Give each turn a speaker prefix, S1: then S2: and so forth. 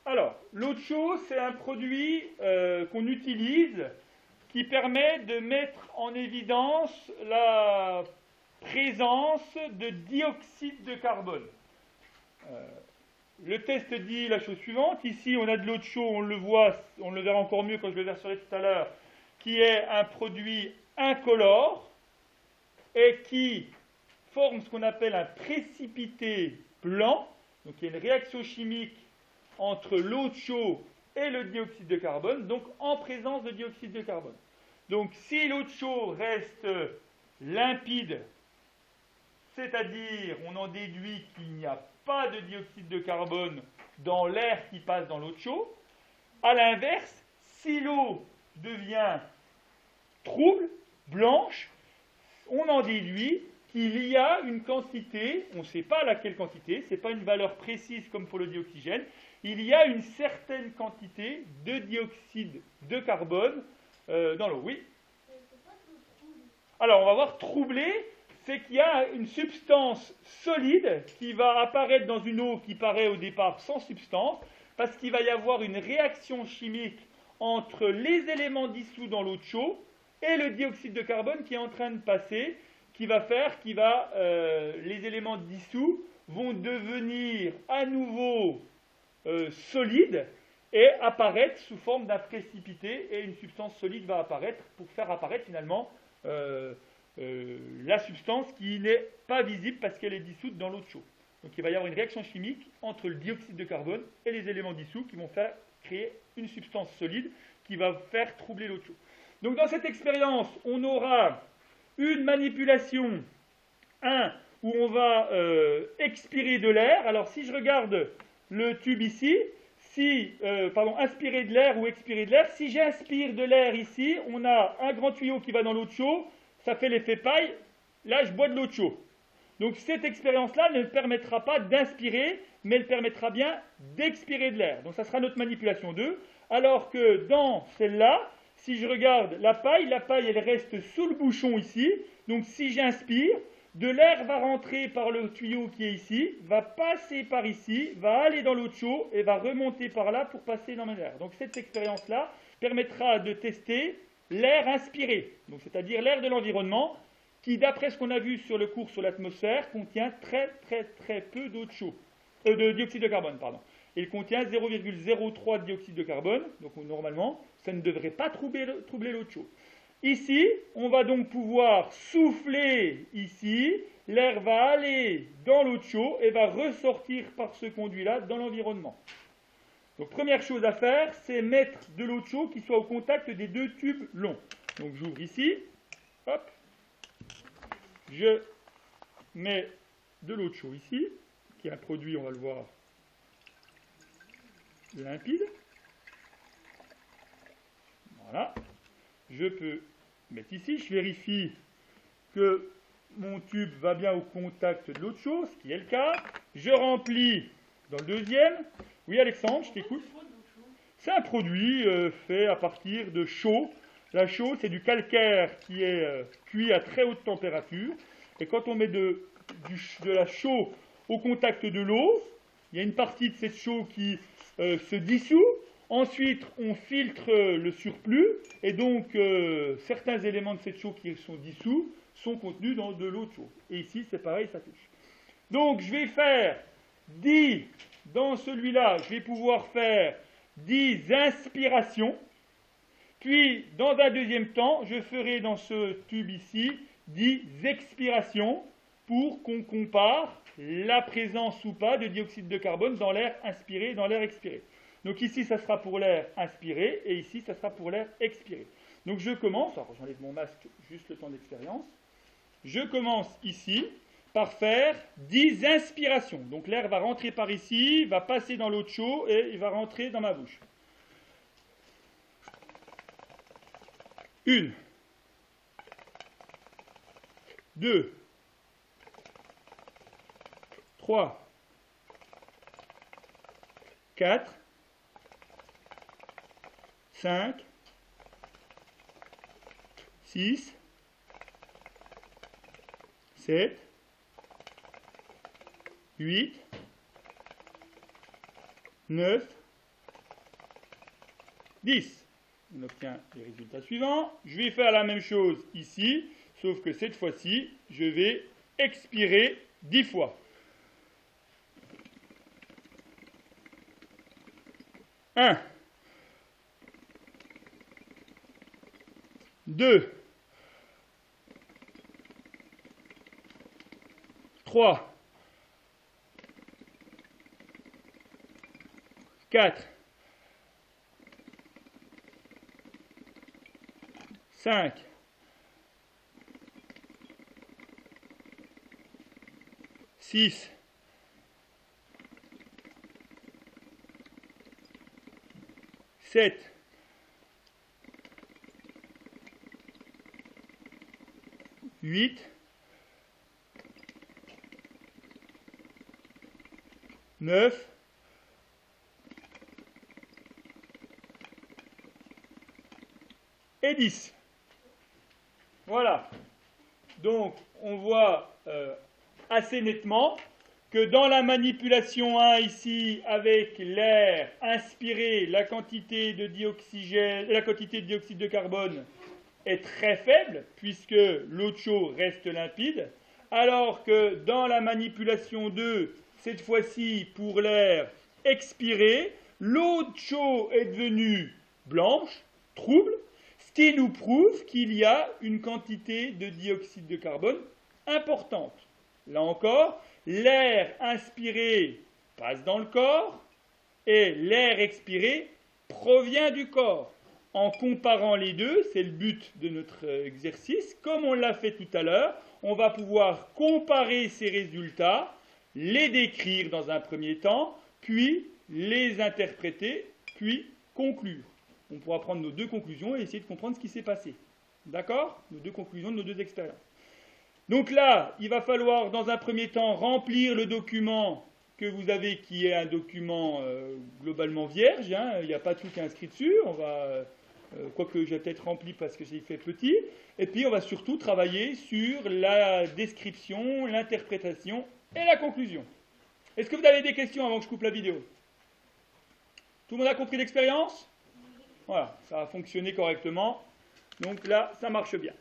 S1: Alors, l'eau de chaud, c'est un produit qu'on utilise qui permet de mettre en évidence la présence de dioxyde de carbone. Euh, le test dit la chose suivante. Ici, on a de l'eau de chaud, on le voit, on le verra encore mieux quand je le verserai tout à l'heure, qui est un produit incolore et qui forme ce qu'on appelle un précipité blanc. Donc il y a une réaction chimique entre l'eau de chaud et le dioxyde de carbone, donc en présence de dioxyde de carbone. Donc si l'eau de chaud reste limpide, c'est-à-dire on en déduit qu'il n'y a pas de dioxyde de carbone dans l'air qui passe dans l'eau de chaud, à l'inverse, si l'eau devient trouble, blanche, on en déduit qu'il y a une quantité, on ne sait pas laquelle quantité, ce n'est pas une valeur précise comme pour le dioxygène, il y a une certaine quantité de dioxyde de carbone dans l'eau. Oui. Alors, on va voir troublé, c'est qu'il y a une substance solide qui va apparaître dans une eau qui paraît au départ sans substance, parce qu'il va y avoir une réaction chimique entre les éléments dissous dans l'eau de chaud et le dioxyde de carbone qui est en train de passer, qui va faire les éléments dissous vont devenir à nouveau solides et apparaître sous forme d'un précipité, et une substance solide va apparaître pour faire apparaître finalement la substance qui n'est pas visible parce qu'elle est dissoute dans l'eau de chaud. Donc il va y avoir une réaction chimique entre le dioxyde de carbone et les éléments dissous qui vont faire créer une substance solide qui va faire troubler l'eau de chaud. Donc dans cette expérience, on aura une manipulation, où on va expirer de l'air. Alors si je regarde le tube ici, inspirer de l'air ou expirer de l'air, si j'inspire de l'air ici, on a un grand tuyau qui va dans l'eau de chaud, ça fait l'effet paille, là je bois de l'eau de chaud. Donc cette expérience-là ne permettra pas d'inspirer, mais elle permettra bien d'expirer de l'air. Donc ça sera notre manipulation 2, alors que dans celle-là, si je regarde la paille elle reste sous le bouchon ici, donc si j'inspire, de l'air va rentrer par le tuyau qui est ici, va passer par ici, va aller dans l'eau de chaud et va remonter par là pour passer dans l'air. Donc cette expérience-là permettra de tester l'air inspiré, donc c'est-à-dire l'air de l'environnement, qui d'après ce qu'on a vu sur le cours sur l'atmosphère, contient très peu d'eau de chaud, de dioxyde de carbone, pardon. Il contient 0,03 de dioxyde de carbone, donc normalement, ça ne devrait pas troubler l'eau de chaud. Ici, on va donc pouvoir souffler ici, l'air va aller dans l'eau de chaud et va ressortir par ce conduit-là dans l'environnement. Donc première chose à faire, c'est mettre de l'eau de chaud qui soit au contact des deux tubes longs. Donc j'ouvre ici, hop, je mets de l'eau de chaud ici, qui est un produit, on va le voir, limpide. Voilà. Je peux mettre ici, je vérifie que mon tube va bien au contact de l'eau de chaud, ce qui est le cas. Je remplis dans le deuxième. Oui Alexandre, je t'écoute. C'est un produit fait à partir de chaux. La chaux, c'est du calcaire qui est cuit à très haute température. Et quand on met de la chaux au contact de l'eau, il y a une partie de cette chaux qui se dissout. Ensuite, on filtre le surplus. Et donc, certains éléments de cette chaux qui sont dissous sont contenus dans de l'eau de chaux. Et ici, c'est pareil, ça touche. Donc, je vais faire 10, dans celui-là, je vais pouvoir faire 10 inspirations. Puis, dans un deuxième temps, je ferai dans ce tube ici 10 expirations pour qu'on compare la présence ou pas de dioxyde de carbone dans l'air inspiré et dans l'air expiré. Donc ici, ça sera pour l'air inspiré et ici, ça sera pour l'air expiré. Donc je commence, alors j'enlève mon masque juste le temps d'expérience. Je commence ici par faire 10 inspirations. Donc l'air va rentrer par ici, va passer dans l'eau de chaud et il va rentrer dans ma bouche. 1, 2, 3, 4, 5, 6, 7, 8, 9, 10. On obtient les résultats suivants. Je vais faire la même chose ici, sauf que cette fois-ci, je vais expirer 10 fois. 1, 2, 3, 4, 5, 6, 7, 8, 9, et 10. Voilà. Donc, on voit assez nettement que dans la manipulation 1 ici, avec l'air inspiré, la quantité de dioxygène, la quantité de dioxyde de carbone est très faible, puisque l'eau de chaud reste limpide, alors que dans la manipulation 2, cette fois-ci pour l'air expiré, l'eau de chaud est devenue blanche, trouble, ce qui nous prouve qu'il y a une quantité de dioxyde de carbone importante. Là encore, l'air inspiré passe dans le corps et l'air expiré provient du corps. En comparant les deux, c'est le but de notre exercice, comme on l'a fait tout à l'heure, on va pouvoir comparer ces résultats, les décrire dans un premier temps, puis les interpréter, puis conclure. On pourra prendre nos deux conclusions et essayer de comprendre ce qui s'est passé. D'accord? Nos deux conclusions de nos deux expériences. Donc là, il va falloir dans un premier temps remplir le document que vous avez, qui est un document globalement vierge, hein, il n'y a pas tout qui est inscrit dessus, on va, quoique j'ai peut-être rempli parce que j'ai fait petit, et puis on va surtout travailler sur la description, l'interprétation et la conclusion. Est-ce que vous avez des questions avant que je coupe la vidéo? Tout le monde a compris l'expérience? Voilà, ça a fonctionné correctement, donc là, ça marche bien.